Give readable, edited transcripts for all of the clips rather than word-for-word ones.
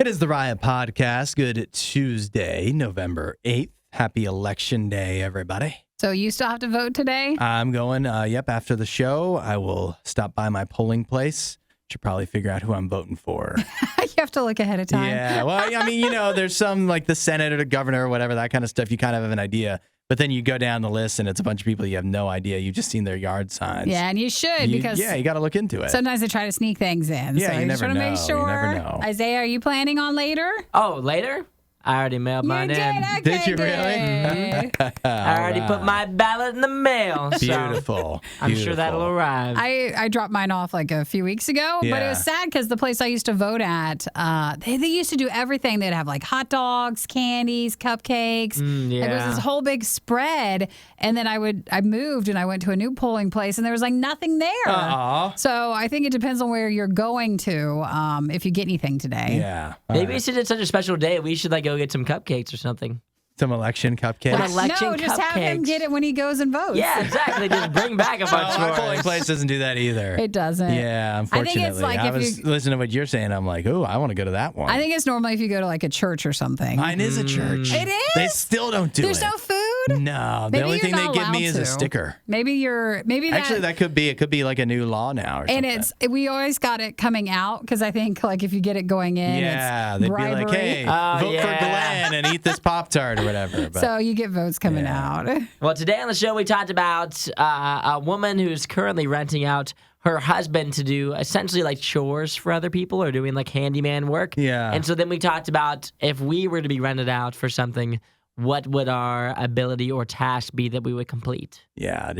It is the Riot Podcast. Good Tuesday, November 8th. Happy Election Day, everybody. So you still have to vote today? I'm going, after the show, I will stop by my polling place. Should probably figure out who I'm voting for. You have to look ahead of time. Yeah, well, I mean, there's some like the Senate or the governor or whatever, that kind of stuff. You kind of have an idea. But then you go down the list and it's a bunch of people you have no idea. You've just seen their yard signs. Yeah, and you should because you got to look into it. Sometimes they try to sneak things in. Yeah, so you never just want to know. make sure. You never know. Isaiah, are you planning on later? Oh, later? I already mailed mine in. Did you really? I already put my ballot in the mail. So Beautiful. I'm sure that'll arrive. I dropped mine off like a few weeks ago, but it was sad because the place I used to vote at, they used to do everything. They'd have like hot dogs, candies, cupcakes. It was this whole big spread. And then I moved and I went to a new polling place and there was like nothing there. So I think it depends on where you're going to if you get anything today. Yeah. Maybe it's such a special day. We should go get some cupcakes or something. Some election cupcakes. No, just have him get it when he goes and votes. Yeah, exactly. Just bring back a bunch My more. polling place doesn't do that either. It doesn't. Yeah, unfortunately. I think it's like I was listening to what you're saying. I'm like, oh, I want to go to that one. I think it's normally if you go to like a church or something. Mine is a church. It is? They still don't do There's it. no food? No. The only thing they give me is a sticker. Maybe Actually, that could be. It could be like a new law now or something. And we always got it coming out because I think like if you get it going in, it's they'd bribery. be like, hey, vote for Glenn and eat this Pop-Tart or whatever. But, so you get votes coming out. Well, today on the show, we talked about a woman who's currently renting out her husband to do essentially like chores for other people or doing like handyman work. Yeah. And so then we talked about if we were to be rented out for something, what would our ability or task be that we would complete? Yeah. What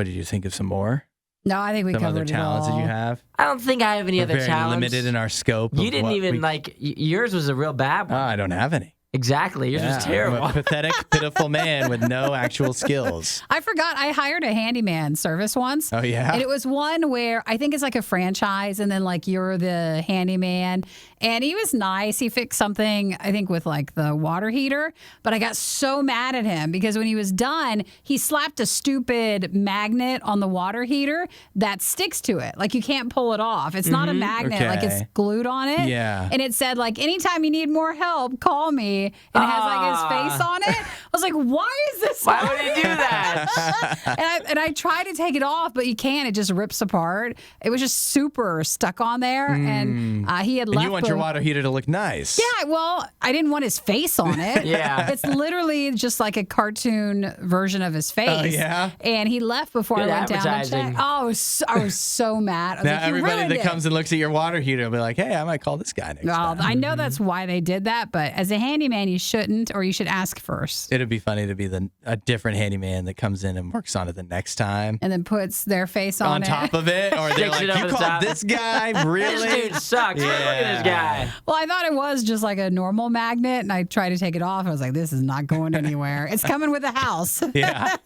did you think of some more? No, I think we Some covered other it talents all. that you have? I don't think I have any We're other very talents. limited in our scope. You didn't even yours was a real bad one. I don't have any. Exactly. Yours was terrible. I'm a pathetic, pitiful man with no actual skills. I forgot I hired a handyman service once. Oh, yeah? And it was one where I think it's like a franchise and then like you're the handyman. And he was nice. He fixed something, I think, with like the water heater. But I got so mad at him because when he was done, he slapped a stupid magnet on the water heater that sticks to it. Like you can't pull it off. It's not a magnet. Okay. Like it's glued on it. Yeah. And it said like, anytime you need more help, call me. And it has like his face on it. I was like, why is this? Why would he do that? and I tried to take it off, but you can't. It just rips apart. It was just super stuck on there. And he had left. And you want your water heater to look nice. Yeah, well, I didn't want his face on it. Yeah. It's literally just like a cartoon version of his face. Oh, yeah? And he left before Good I went down and advertising. checked. Oh, I was so mad. I was Now like, you everybody ruined that it. comes and looks at your water heater will be like, hey, I might call this guy next Well, time. I know that's why they did that, but as a handyman, you shouldn't, or you should ask first. It'd be funny to be a different handyman that comes in and works on it the next time. And then puts their face on it. top of it, or they're Sticks like, it over you the called top. this guy? Really? This dude sucks. Look at this guy. Well, I thought it was just like a normal magnet, and I tried to take it off. I was like, this is not going anywhere. It's coming with the house. Yeah.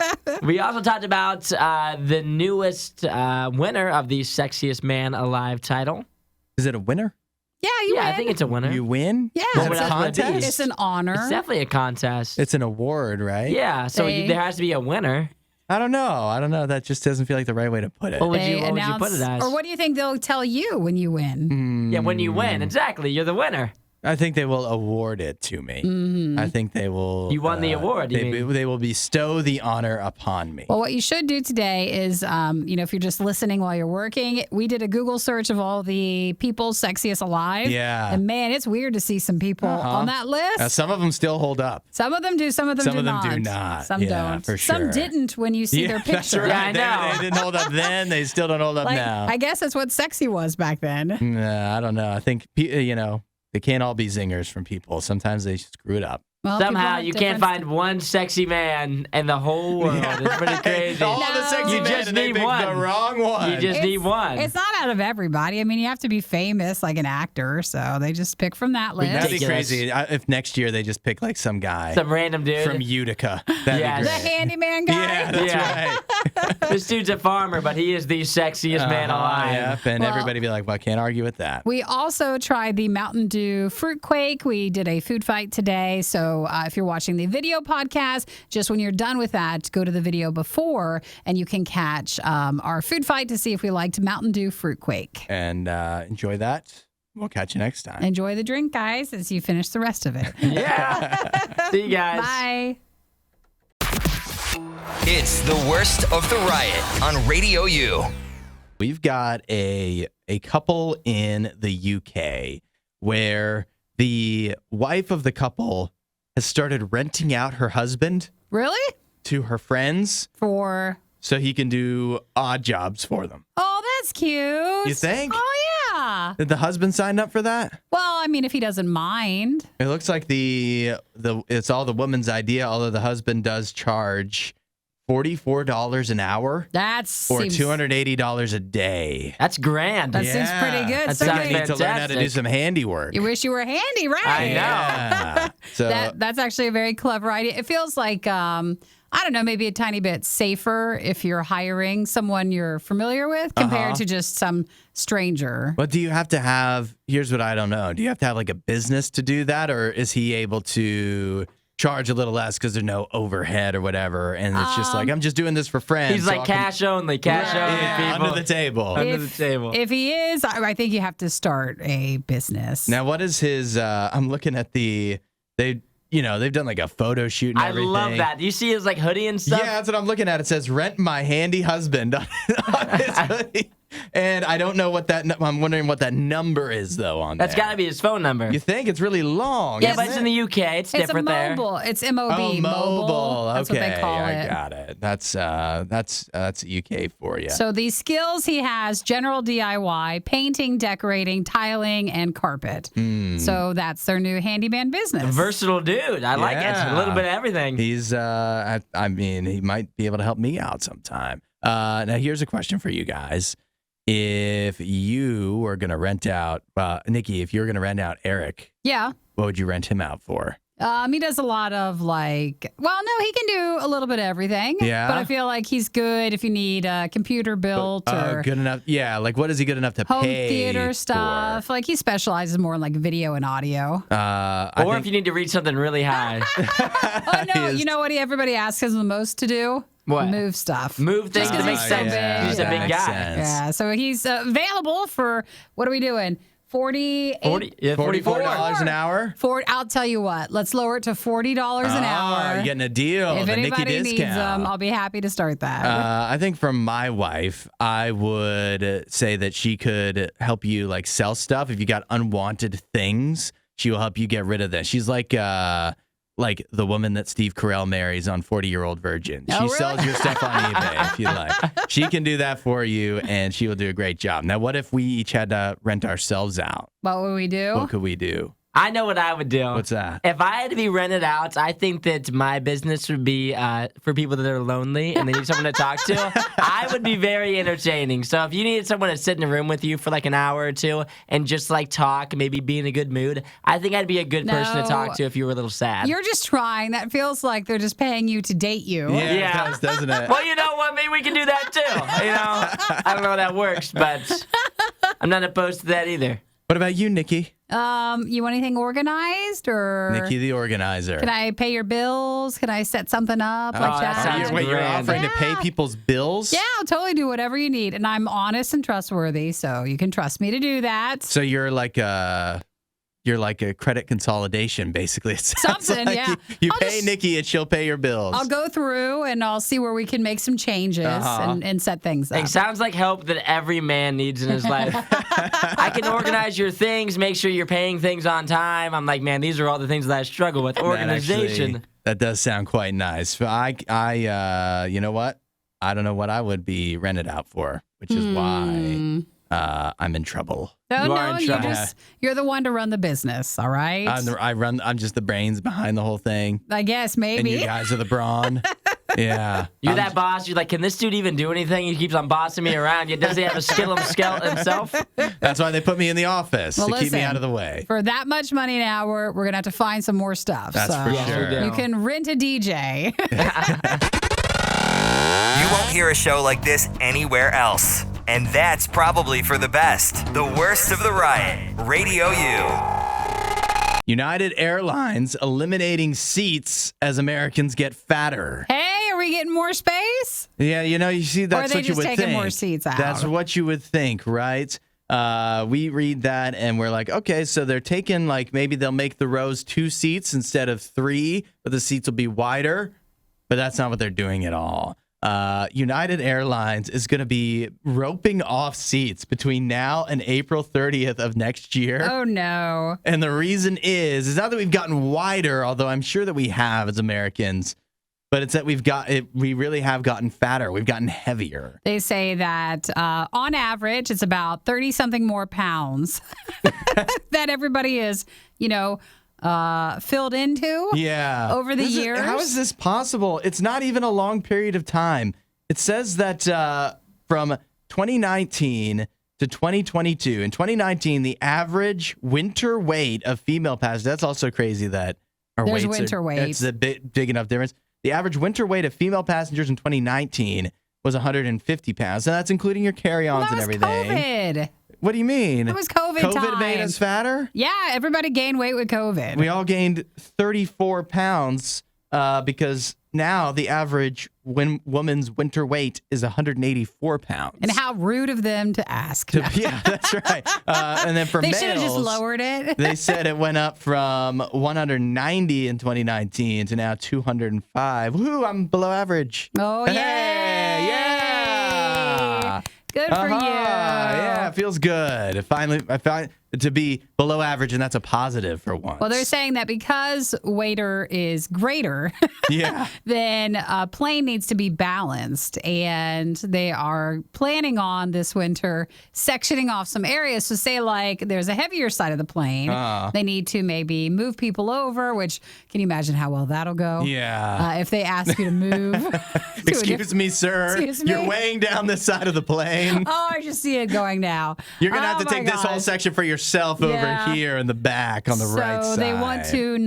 We also talked about the newest winner of the Sexiest Man Alive title. Is it a winner? Yeah, you win. I think it's a winner. You win? Yeah. Is What it would a else would it be? contest? It's an honor. It's definitely a contest. It's an award, right? Yeah, so They- there has to be a winner. I don't know. That just doesn't feel like the right way to put it. What would They you put it announce- as? Or what do you think they'll tell you when you win? Yeah, when you win, exactly. You're the winner. I think they will award it to me. Mm-hmm. I think they will. You won the award, you mean? They will bestow the honor upon me. Well, what you should do today is, if you're just listening while you're working, we did a Google search of all the people sexiest alive. Yeah. And man, it's weird to see some people on that list. Some of them still hold up. Some of them do, some of them Some do of them not. do not. Some Yeah, don't. for Some sure. didn't when you see their That's picture. right. Yeah, I know. They didn't hold up then. They still don't hold up Like, now. I guess that's what sexy was back then. Nah, I don't know. I think they can't all be zingers from people. Sometimes they screw it up. Well, people Somehow have you can't different- find one sexy man in the whole world. It's pretty crazy. All the sexy You men, just and they need picked one. the wrong one. You just need one. It's not out of everybody. I mean, you have to be famous like an actor, so they just pick from that list. That'd be Ridiculous. crazy if next year they just pick like some guy Some random dude. from Utica. That'd Yes. be The great. handyman guy. Yeah, that's Yeah. right. This dude's a farmer, but he is the sexiest man alive. Yep, and Well- everybody be like, well, I can't argue with that. We also tried the Mountain Dew Fruit Quake. We did a food fight today. So if you're watching the video podcast, just when you're done with that, go to the video before and you can catch our food fight to see if we liked Mountain Dew Fruit Quake. And enjoy that. We'll catch you next time. Enjoy the drink, guys, as you finish the rest of it. Yeah. See you guys. Bye. It's the worst of the riot on RadioU. We've got a couple in the UK where the wife of the couple has started renting out her husband Really? to her friends For. so he can do odd jobs for them. Oh, that's cute. You think? Oh, yeah. Did the husband sign up for that? Well, I mean, if he doesn't mind. It looks like it's all the woman's idea, although the husband does charge $44 an hour That's or $280 a day. That's grand. That seems pretty good. That So sounds I need to learn how to do fantastic. some handiwork. you wish you were handy, right? I know. Yeah. So That's actually a very clever idea. It feels like, I don't know, maybe a tiny bit safer if you're hiring someone you're familiar with compared to just some stranger. But do you have to have, here's what I don't know. Do you have to have like a business to do that? Or is he able to charge a little less because there's no overhead or whatever? And it's just like, I'm just doing this for friends. He's so like I'll come- cash only people. under the table. Under the table. If he is, I think you have to start a business. Now, what is his, I'm looking at they've done like a photo shoot and I everything. love that. You see his like hoodie and stuff? Yeah, that's what I'm looking at. It says "Rent my handy husband" on his hoodie, and I don't know what that. I'm wondering what that number is though. On That's there. got to be his phone number. You think it's really long? Yeah, isn't but it's it? in the UK. It's It's a different there. mobile. It's MOB. Oh, mobile. That's Okay, what they call I it. got it. That's UK for you. So these skills he has: general DIY, painting, decorating, tiling, and carpet. So that's their new handyman business. Versatile dude. I like it. Yeah. A little bit of everything. He's I mean, he might be able to help me out sometime. Now here's a question for you guys. If you were going to rent out, Nikki, if you were going to rent out Eric, Yeah. what would you rent him out for? He does a lot of he can do a little bit of everything. Yeah? But I feel like he's good if you need a computer built or Good enough. Yeah, like what is he good enough to home pay theater for? stuff. Like he specializes more in like video and audio. Or if you need to reach something really high. Oh no, you know what everybody asks him the most to do? What? Move stuff. Move things Just to 'cause make he's so sense. big. He's a big Makes guy. sense. Yeah, so he's available for what are we doing? 44 $44 an hour? I'll tell you what. Let's lower it to $40 an hour. You're getting a deal. If the Nikki anybody needs discount. them, I'll be happy to start that. I think from my wife, I would say that she could help you like sell stuff. If you got unwanted things, she will help you get rid of this. She's like the woman that Steve Carell marries on 40-Year-Old Virgin. She really? sells your stuff on eBay if you like. She can do that for you, and she will do a great job. Now, what if we each had to rent ourselves out? What would we do? What could we do? I know what I would do. What's that? If I had to be rented out, I think that my business would be for people that are lonely and they need someone to talk to. I would be very entertaining. So if you needed someone to sit in a room with you for like an hour or two and just like talk, maybe be in a good mood, I think I'd be a good person to No. talk to if you were a little sad. You're just trying. That feels like they're just paying you to date you. Yeah, Yeah. it does, doesn't it? Well, you know what? Maybe we can do that too. You know, I don't know how that works, but I'm not opposed to that either. What about you, Nikki? You want anything organized or Nikki, the organizer. can I pay your bills? Can I set something up like that that? sounds Wait, you're grand. offering to pay people's bills? Yeah, I'll totally do whatever you need. And I'm honest and trustworthy, so you can trust me to do that. So you're like a credit consolidation, basically. It sounds Something, like yeah. You I'll pay just- Nikki and she'll pay your bills. I'll go through and I'll see where we can make some changes and set things up. It sounds like help that every man needs in his life. I can organize your things, make sure you're paying things on time. I'm like, man, these are all the things that I struggle with. Organization. That does sound quite nice. But I, you know what? I don't know what I would be rented out for, which is why I'm in trouble. No, You are in trouble. you're the one to run the business, all right? I'm just the brains behind the whole thing, I guess and maybe. you guys are the brawn. Yeah, You're that boss. You're like, can this dude even do anything? He keeps on bossing me around. Does he have a skill himself? That's why they put me in the office Well, to keep me listen, out of the way. For that much money an hour, we're gonna have to find some more stuff. That's so for Yes, we sure. do. you can rent a DJ. You won't hear a show like this anywhere else. And that's probably for the best. The worst of the riot. Radio U. United Airlines eliminating seats as Americans get fatter. Hey, are we getting more space? Yeah, you see, that's they what you just would taking think. more seats out? That's what you would think, right? we read that and we're like, okay, so they're taking like maybe they'll make the rows 2 seats instead of 3, but the seats will be wider. But that's not what they're doing at all. United Airlines is going to be roping off seats between now and April 30th of next year. Oh, no. And the reason is not that we've gotten wider, although I'm sure that we have as Americans, but it's that we really have gotten fatter. We've gotten heavier. They say that on average, it's about 30-something more pounds that everybody is, filled into over the years. How is this possible? It's not even a long period of time. It says that from 2019 to 2022, in 2019, the average winter weight of female passengers, that's also crazy that our There's weights winter weights. That's a big enough difference. The average winter weight of female passengers in 2019 was 150 pounds. And that's including your carry-ons and everything. COVID. What do you mean? It was COVID COVID made us fatter? Yeah, everybody gained weight with COVID. We all gained 34 pounds because now the average woman's winter weight is 184 pounds. And how rude of them to ask. Yeah, that's right. And then for they males, should have just lowered it. They said it went up from 190 in 2019 to now 205. Woo, I'm below average. Oh, Hey, yeah. Good for you. Yeah, it feels good. Finally, I found to be below average, and that's a positive for once. Well, they're saying that because waiter is greater, then a plane needs to be balanced. And they are planning on this winter sectioning off some areas. So say like there's a heavier side of the plane. They need to maybe move people over, which can you imagine how well that'll go? Yeah. If they ask you to move. Excuse me, sir. Excuse me? You're weighing down this side of the plane. Oh, I just see it going now. You're going to have to take this whole section for yourself over here in the back on the right side. So they want to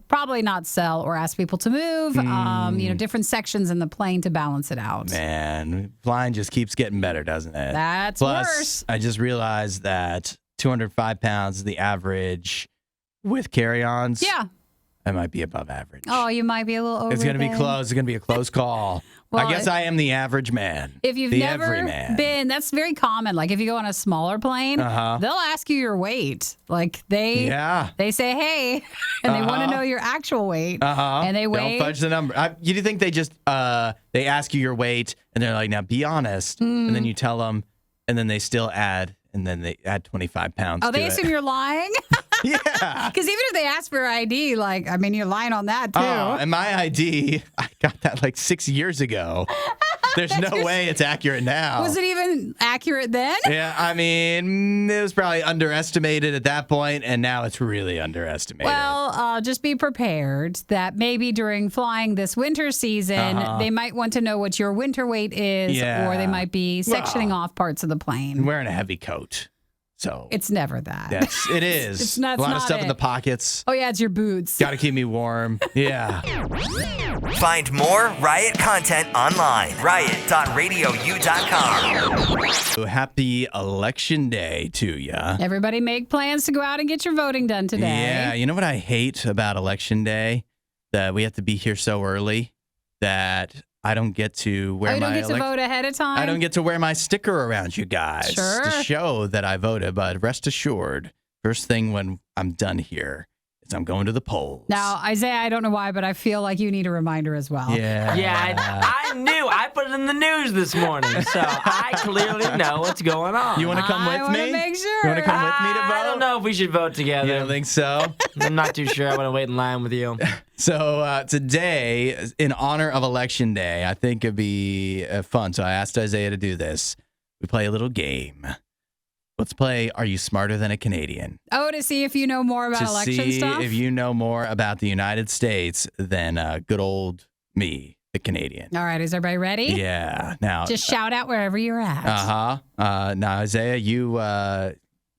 probably not sell or ask people to move, different sections in the plane to balance it out. Man, flying just keeps getting better, doesn't it? That's Plus, worse. I just realized that 205 pounds is the average with carry-ons. Yeah. I might be above average. Oh, you might be a little over. It's going to be close. It's going to be a close call. Well, I guess I am the average man. If you've never everyman. been, that's very common. Like if you go on a smaller plane, they'll ask you your weight. Like they say, hey, and they want to know your actual weight. And they weigh. Don't fudge the number. You think they just they ask you your weight and they're like, now be honest, and then you tell them, and then they still add. And then they add 25 pounds to it. Oh, they assume you're lying? Yeah. Because even if they ask for your ID, you're lying on that, too. Oh, and my ID, I got that like 6 years ago. There's no way it's accurate now. Was it even accurate then? Yeah, I mean, it was probably underestimated at that point, and now it's really underestimated. Well, just be prepared that maybe during flying this winter season, they might want to know what your winter weight is, or they might be sectioning off parts of the plane. I'm wearing a heavy coat. So it's never that. It is. It's not, a lot of stuff in the pockets. Oh, yeah, it's your boots. Got to keep me warm. Yeah. Find more Riot content online. Riot.radiou.com. Happy Election Day to ya. Everybody make plans to go out and get your voting done today. Yeah. You know what I hate about Election Day? That we have to be here so early that I don't get to wear you don't get to vote ahead of time? I don't get to wear my sticker around you guys to show that I voted. But rest assured, first thing when I'm done here is I'm going to the polls. Now, Isaiah, I don't know why, but I feel like you need a reminder as well. Yeah. Yeah, I knew. I put it in the news this morning, so I clearly know what's going on. You want to come with me? I want to make sure. You want to come with me to vote? I don't know if we should vote together. You don't think so? I'm not too sure. I want to wait in line with you. So today, in honor of Election Day, I think it'd be fun. So I asked Isaiah to do this. We play a little game. Let's play Are You Smarter Than a Canadian? Oh, to see if you know more about election stuff? If you know more about the United States than good old me, the Canadian. All right, is everybody ready? Yeah. Now, just shout out wherever you're at. Now, Isaiah, you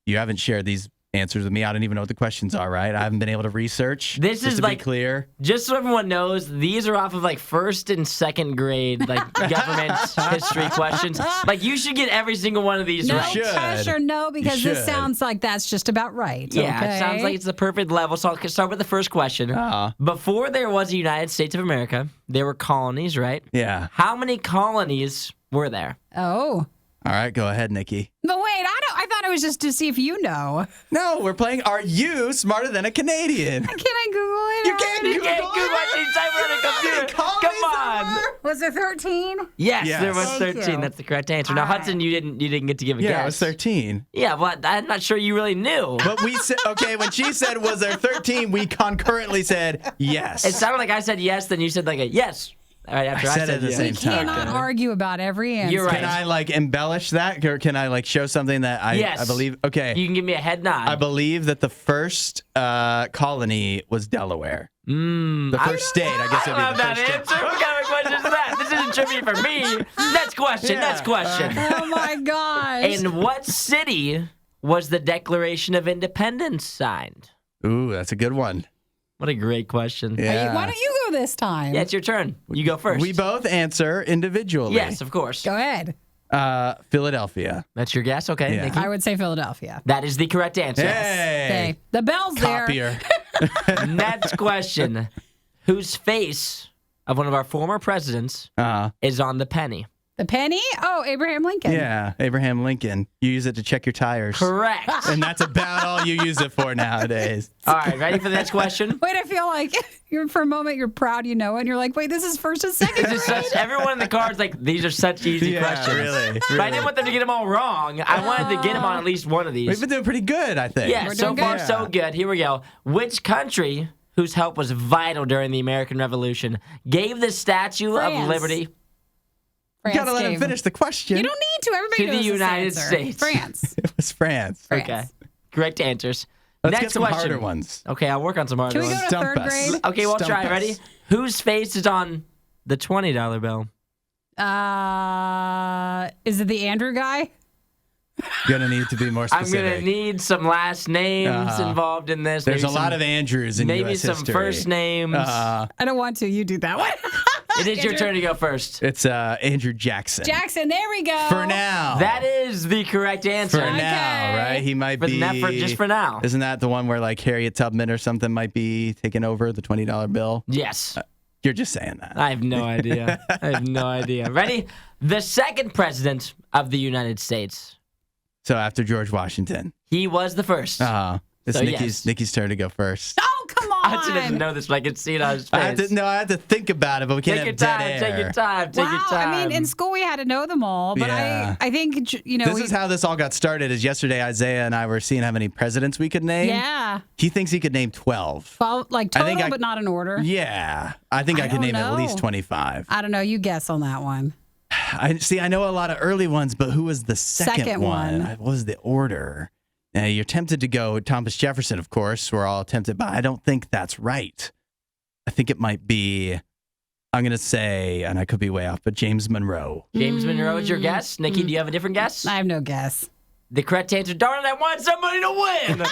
haven't shared these answers with me. I don't even know what the questions are, right? I haven't been able to research. This just is to like be clear. Just so everyone knows, these are off of like first and second grade like government history questions. Like you should get every single one of these right. No pressure, no, because this sounds like that's just about right. Yeah, okay? It sounds like it's the perfect level. So I'll start with the first question. Before there was a United States of America, there were colonies, right? Yeah. How many colonies were there? Oh. All right, go ahead, Nikki. But wait, I it was just to see if you know. No, we're playing Are You Smarter Than a Canadian? Can I Google it? You can't You can't Google it. Type it on a computer. Come on. Was it 13? Yes, Yes. there was Thank 13. you. That's the correct answer. Now, All right. Hudson, you didn't get to give a guess. Yeah, it was 13. Yeah, well, I'm not sure you really knew. But we said, okay, when she said, was there 13, we concurrently said yes. It sounded like I said yes, then you said like a yes. All right, after I I said said it at the yes. same We time. cannot argue about every answer. You're right. Can I like embellish that? Or can I like show something that Yes. I believe? Okay. You can give me a head nod. I believe that the first colony was Delaware. The first state, I guess I it don't would have be the that first answer. What kind of question is that? This isn't trivia for me. Next question. Yeah. Next question. Oh my gosh. In what city was the Declaration of Independence signed? state. Ooh, that's a good one. What a great question. Yeah. Why don't you go this time? Yeah, it's your turn. You go first. We both answer individually. Yes, of course. Go ahead. Philadelphia. That's your guess? Okay, Yeah. Nikki. I would say Philadelphia. That is the correct answer. Hey. Okay. The bell's there. Copier. Next question. Whose face of one of our former presidents is on the penny? The penny? Oh, Abraham Lincoln. Yeah, Abraham Lincoln. You use it to check your tires. Correct. And that's about all you use it for nowadays. All right, ready for the next question? Wait, I feel like for a moment you're proud you know it, and you're like, wait, this is first and second This is grade? such, everyone in the car is like, these are such easy Yeah, questions. really, But I didn't want them to get them all wrong. I wanted to get them on at least one of these. We've been doing pretty good, I think. Yeah, We're so doing far good. so good. Here we go. Which country, whose help was vital during the American Revolution, gave the Statue of France. Liberty You gotta let him finish the question. You don't need to. Everybody To the knows this United answer. States. France. It was France. France. Okay. Correct answers. Let's Next get some question. harder ones. Okay, I'll work on some harder Can we go ones. to Stump third us. grade? Okay, we'll Stump try. us. Ready? Whose face is on the $20 bill? Is it the Andrew guy? Gonna need to be more I'm specific. going to need some last names involved in this. There's Maybe a lot some- of Andrews in Maybe U.S. some history. first names. I don't want to. You do that one. It is your turn to go first. It's Andrew Jackson. Jackson, there we go. For now. That is the correct answer. For Okay. now, right? He might But be. just for now. Isn't that the one where like Harriet Tubman or something might be taking over the $20 bill? Yes. You're just saying that. I have no idea. I have no idea. Ready? The second president of the United States. So after George Washington. He was the first. It's So, Nikki's turn to go first. Oh, come on. Hudson doesn't know this, but I can see it on his face. I had to think about it, but we can't Take your have dead time. air. Take your time. Take Wow. your time. I mean, in school we had to know them all, but Yeah. I think, This is how this all got started. Is yesterday Isaiah and I were seeing how many presidents we could name. yeah. He thinks he could name 12. Well, like I think total, but not in order. Yeah, I think I could don't name at least know. 25. I don't know. You guess on that one. I know a lot of early ones, but who was the second one? What was the order? Now, you're tempted to go Thomas Jefferson, of course. We're all tempted, but I don't think that's right. I think it might be, I'm going to say, and I could be way off, but James Monroe. James Monroe is your guess. Nikki, do you have a different guess? I have no guess. The correct answer. Darn it, I want somebody to win.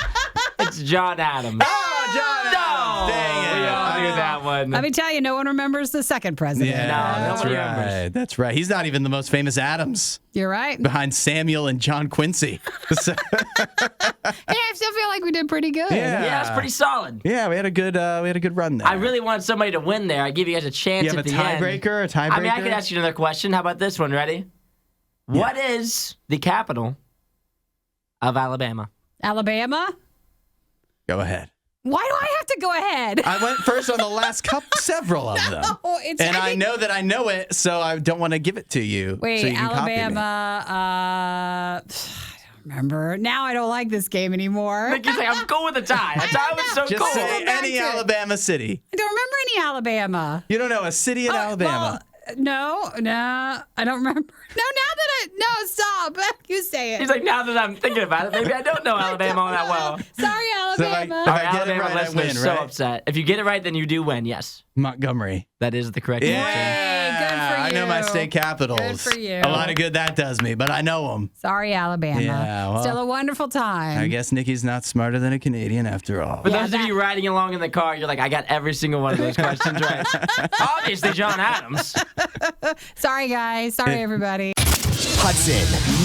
It's John Adams. Oh, John No! Dang it. We all knew that one. Let me tell you, no one remembers the second president. Yeah, No, that's nobody right. remembers. That's right. He's not even the most famous Adams You're right. behind Samuel and John Quincy. So- Hey, I still feel like we did pretty good. Yeah, it's pretty solid. Yeah, we had a good run there. I really want somebody to win there. I give you guys a chance You have at a the end. tiebreaker? A tiebreaker? I mean, I could ask you another question. How about this one? Ready? What is the capital of Alabama? Alabama? Go ahead. Why do I have to go ahead? I went first on the last several of them. Oh, it's And I think- know that I know it, so I don't want to give it to you. Wait, so you can copy me. Alabama. I don't remember. Now I don't like this game anymore. Nikki's like, I'm cool with a tie. A tie was so Just cool. say Go back any to it. Alabama city. I don't remember any Alabama. You don't know a city in Alabama. No, I don't remember. No, stop. You say it. He's like, now that I'm thinking about it, maybe I don't know Alabama all that well. Sorry, So if Alabama. I Our get it Alabama right, I listeners win, so right? upset. If you get it right, then you do win. Yes, Montgomery. that is the correct Yeah, answer. good for I know my you. state capitals. Good for you. A lot of good that does me, but I know them. Sorry, Alabama. Yeah, well, Still a wonderful time. I guess Nikki's not smarter than a Canadian after all. For Yeah, those of you riding along in the car, you're like, I got every single one of those questions right. Obviously, John Adams. Sorry, guys. Sorry, everybody. Hudson,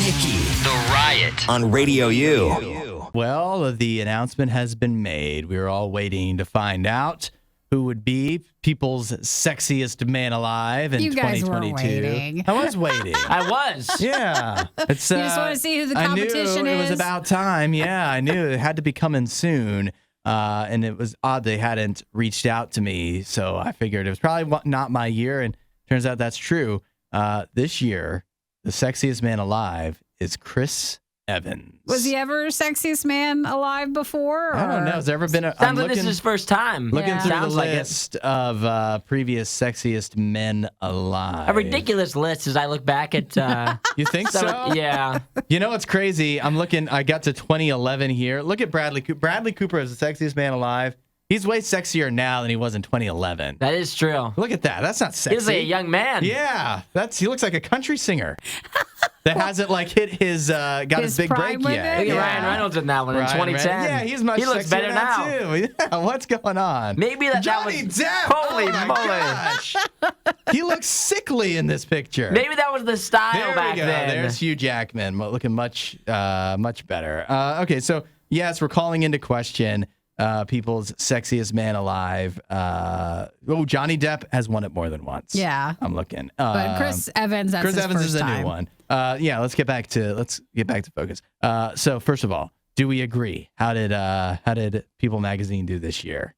Nikki, The Riot on Radio U. Well, the announcement has been made. We were all waiting to find out who would be people's sexiest man alive in You guys were 2022. waiting. I was waiting. I was. Yeah. It's, You just want to see who the competition I knew is? it was about time. Yeah, I knew it had to be coming soon. And it was odd they hadn't reached out to me. So I figured it was probably not my year. And turns out that's true. This year, the sexiest man alive is Chris Evans. Was he ever sexiest man alive before? I don't know. Has there ever been a... Sounds like this is his first time. Looking through Sounds the like it. list of previous sexiest men alive. A ridiculous list as I look back at. You think so? Yeah. You know what's crazy? I'm looking. I got to 2011 here. Look at Bradley Cooper. Bradley Cooper is the sexiest man alive. He's way sexier now than he was in 2011. That is true. Look at that. That's not sexy. He's like a young man. Yeah, he looks like a country singer that hasn't like hit his His big prime break with yet. it? Look at Yeah. Ryan Reynolds in that one in Ryan 2010. Reynolds. Yeah, he's much He looks sexier better now. too. Yeah, what's going on? Maybe that Johnny was. Depp. Holy oh my moly. gosh. He looks sickly in this picture. Maybe that was the style There back we go. then. There's Hugh Jackman looking much better. Okay, so yes, we're calling into question people's sexiest man alive. Johnny Depp has won it more than once. Yeah. I'm looking. But Chris Evans, that's Chris his Evans first is a time. new one. Yeah, let's get back to focus. So first of all, do we agree? How did People Magazine do this year?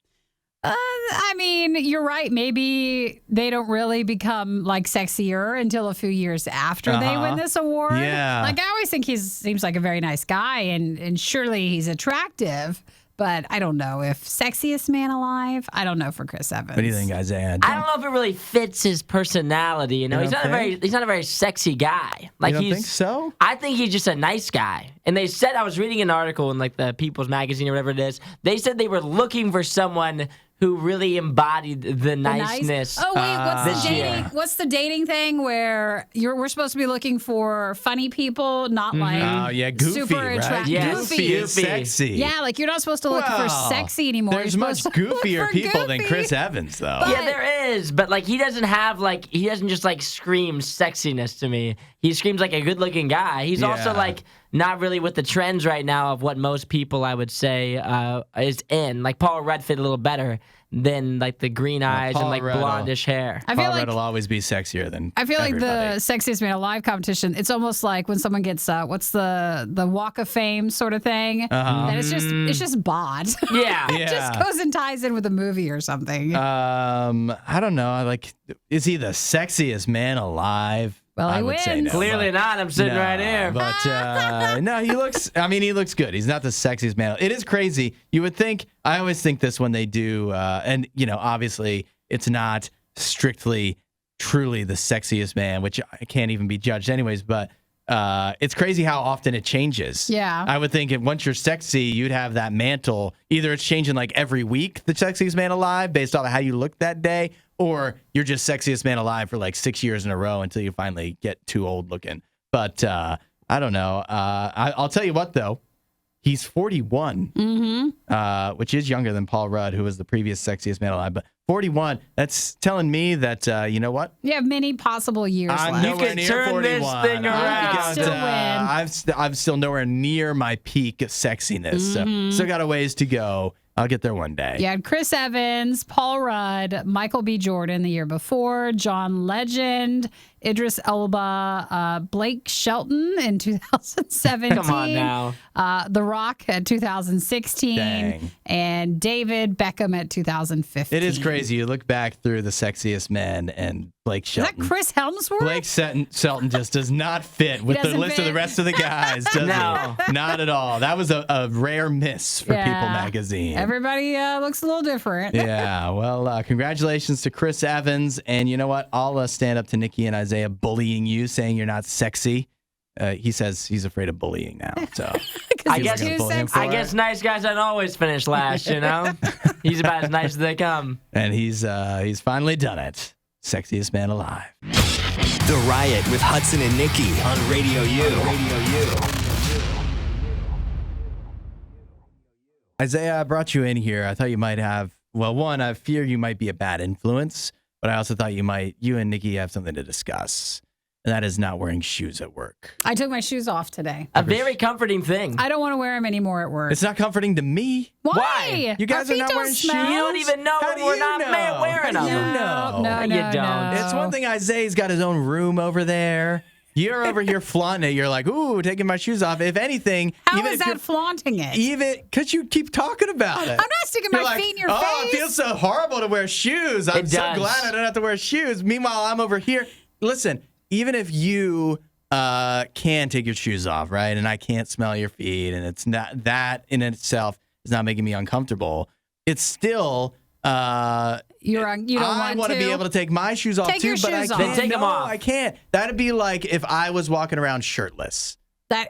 I mean, you're right. Maybe they don't really become like sexier until a few years after they win this award. Yeah. Like I always think he seems like a very nice guy, and surely he's attractive. But I don't know if sexiest man alive. I don't know for Chris Evans. What do you think, Isaiah? I don't know if it really fits his personality. You know, You he's don't not a very sexy guy. Like You don't he's. think so? I think he's just a nice guy. And they said, I was reading an article in like the People's Magazine or whatever it is. They said they were looking for someone who really embodied the niceness. Oh wait, this year. what's the dating thing where we're supposed to be looking for funny people, not like Oh yeah, goofy, super right? attractive. Yes, Goofy is goofy. sexy. Yeah, like you're not supposed to look for Well, sexy anymore. There's You're much supposed to look goofier for people than goofy. Chris Evans, though. Yeah, there is, but like he doesn't just like scream sexiness to me. He screams like a good-looking guy. He's also Yeah. like not really with the trends right now of what most people I would say is in. Like Paul Rudd fit a little better than like the green eyes and Paul like Rudd will- blondish hair. I feel Paul like Rudd will always be sexier than I feel like the everybody. sexiest man alive competition. It's almost like when someone gets what's the Walk of Fame sort of thing. And it's just bod. Yeah. It just goes and ties in with a movie or something. I don't know. Is he the sexiest man alive? Well, I he would say wins. no, Clearly but- not. I'm sitting No, right here. But no, he looks. I mean, he looks good. He's not the sexiest man. It is crazy. You would think. I always think this when they do, and obviously it's not strictly, truly the sexiest man, which I can't even be judged anyways. But it's crazy how often it changes. Yeah. I would think if once you're sexy, you'd have that mantle. Either it's changing like every week, the sexiest man alive, based off of how you look that day, or you're just sexiest man alive for like 6 years in a row until you finally get too old looking. But I don't know. I'll tell you what, though. He's 41, which is younger than Paul Rudd, who was the previous sexiest man alive. But 41, that's telling me that, you know what? You have many possible years I'm left. nowhere can near turn 41. this thing around. You can still win. I'm still nowhere near my peak sexiness. So still got a ways to go. I'll get there one day. You had Chris Evans, Paul Rudd, Michael B. Jordan the year before, John Legend, Idris Elba, Blake Shelton in 2017. Come on now. The Rock at 2016. Dang. And David Beckham at 2015. It is crazy. You look back through the sexiest men and Blake Is Shelton. that Chris Helmsworth? Blake Shelton just does not fit with the doesn't list of the fit? rest of the guys, does No. he? Not at all. That was a rare miss for Yeah. People Magazine. Everybody looks a little different. Yeah, well, congratulations to Chris Evans. And you know what? I'll stand up to Nikki and Isaiah bullying you, saying you're not sexy. He says he's afraid of bullying now. So I He's guess, gonna pull him I for guess it. nice guys don't always finish last, you know? He's about as nice as they come. And he's finally done it. Sexiest man alive. The Riot with Hudson and Nikki on Radio U. Isaiah, I brought you in here. I thought you might have, well, one, I fear you might be a bad influence, but I also thought you and Nikki have something to discuss. and that is not wearing shoes at work. I took my shoes off today. A very comforting thing. I don't want to wear them anymore at work. It's not comforting to me. Why? You guys Our are not feet wearing don't shoes? smell. You don't even know How do we're you not know? wearing How them. do you know? No, You don't. It's one thing Isaiah's got his own room over there. You're over here flaunting it. You're like, ooh, taking my shoes off. If anything, How even is if that flaunting it? even because you keep talking about it. I'm not sticking my You're like, feet in your oh, face. it feels so horrible to wear shoes. I'm It so does. glad I don't have to wear shoes. Meanwhile, I'm over here. Listen, even if you can take your shoes off, right, and I can't smell your feet, and it's not that in itself is not making me uncomfortable. It's still. You don't I want to be able to take my shoes off Take too, your but I shoes off. can't. Then take 'em No, off. I can't. That'd be like if I was walking around shirtless,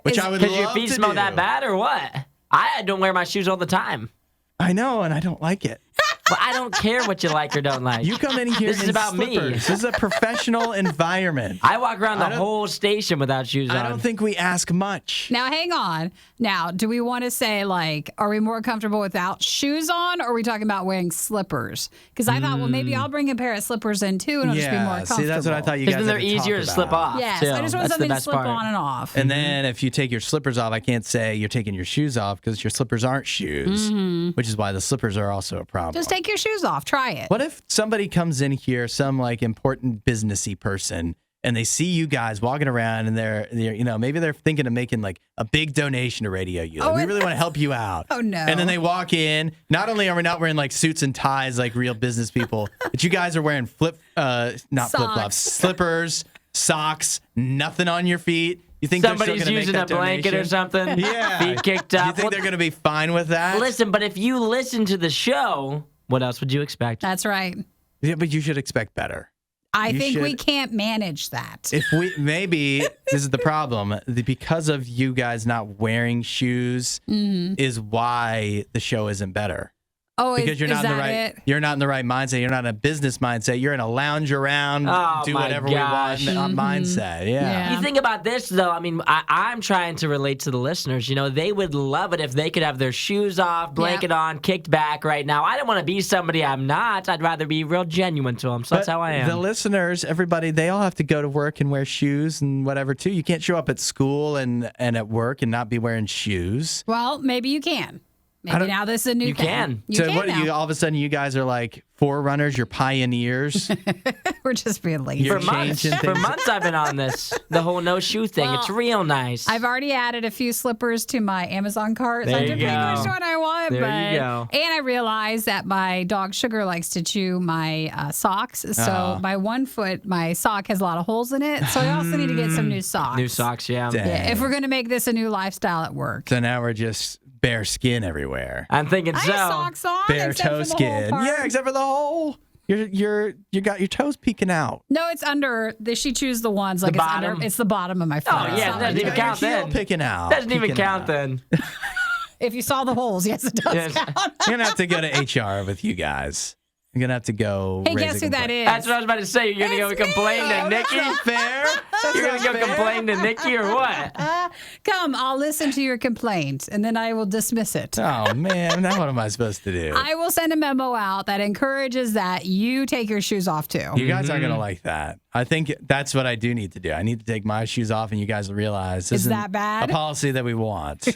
which I would Because your love feet to smell do. that bad or what? I don't wear my shoes all the time. I know, and I don't like it. But I don't care what you like or don't like. You come in here This is in about me. slippers. This is a professional environment. I walk around the I don't- whole station without shoes on. I don't think we ask much. Now, hang on. Now, do we want to say, like, are we more comfortable without shoes on, or are we talking about wearing slippers? Because I thought, well, maybe I'll bring a pair of slippers in, too, and it'll just be more comfortable. see, that's what I thought you Because guys then they're had to talk easier to slip about. off. Yes, too. I just want That's something the to best slip part. on and off. And then if you take your slippers off, I can't say you're taking your shoes off because your slippers aren't shoes, which is why the slippers are also a problem. Just take your shoes off. Try it. What if somebody comes in here, some like important businessy person, and they see you guys walking around and they're maybe they're thinking of making like a big donation to RadioU. Like, we really want to help you out. Oh, no. And then they walk in. Not only are we not wearing like suits and ties like real business people, but you guys are wearing not flip-flops, slippers, socks, nothing on your feet. You think Somebody's they're still using gonna a make that blanket or donation? something. Yeah. Feet kicked Do up. you think they're going to be fine with that? Listen, but if you listen to the show, what else would you expect? That's right. Yeah, but you should expect better. I You think we should- can't manage that. If we maybe this is the problem because of you guys not wearing shoes is why the show isn't better. Oh, Because you're not in the right you're not in the right mindset. You're not in a business mindset. You're in a lounge around, Oh, do my whatever gosh. we want mindset. Yeah. Yeah. You think about this, though. I mean, I'm trying to relate to the listeners. You know, they would love it if they could have their shoes off, blanket on, kicked back right now. I don't want to be somebody I'm not. I'd rather be real genuine to them. So that's how I am. The listeners, everybody, they all have to go to work and wear shoes and whatever too. You can't show up at school and at work and not be wearing shoes. Well, maybe you can. Maybe now this is a new You thing. can. You So can what now. you all of a sudden you guys are like forerunners, you're pioneers. We're just being lazy. You're For months, changing for things. months I've been on this. The whole no shoe thing. Well, it's real nice. I've already added a few slippers to my Amazon cart. So There I you did pretty go. much what I want. There but, you go. And I realized that my dog Sugar likes to chew my socks. So my one foot, my sock has a lot of holes in it. So I also need to get some new socks. New socks, yeah. Dang. Yeah, if we're going to make this a new lifestyle at work. So now we're just bare skin everywhere. I'm thinking I so. have socks on. Bare except toe for the whole skin. part. Yeah, except for the hole. You got your toes peeking out. No, it's under. She chews the ones like The it's bottom? under. It's the bottom of my foot. Oh, It's yeah, not that doesn't like even You got count your heel then. picking out. Doesn't even peeking count out. then. If you saw the holes, yes, it does Yes. count. You're gonna have to go to HR with you guys. You're gonna have to go. Hey, raise guess a who that complaint. is? That's what I was about to say. You're going to go It's me. complain to Oh, Nikki? that's not fair. That's You're going to not go fair. complain to Nikki or what? Come, I'll listen to your complaint, and then I will dismiss it. Oh man, now what am I supposed to do? I will send a memo out that encourages that you take your shoes off too. You guys aren't gonna like that. I think that's what I do need to do. I need to take my shoes off, and you guys will realize this Is isn't that bad? a policy that we want.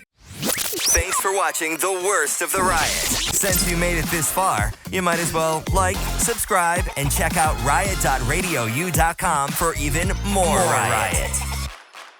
Thanks for watching the worst of the riot. Since you made it this far, you might as well like, subscribe, and check out riot.radiou.com for even more riot.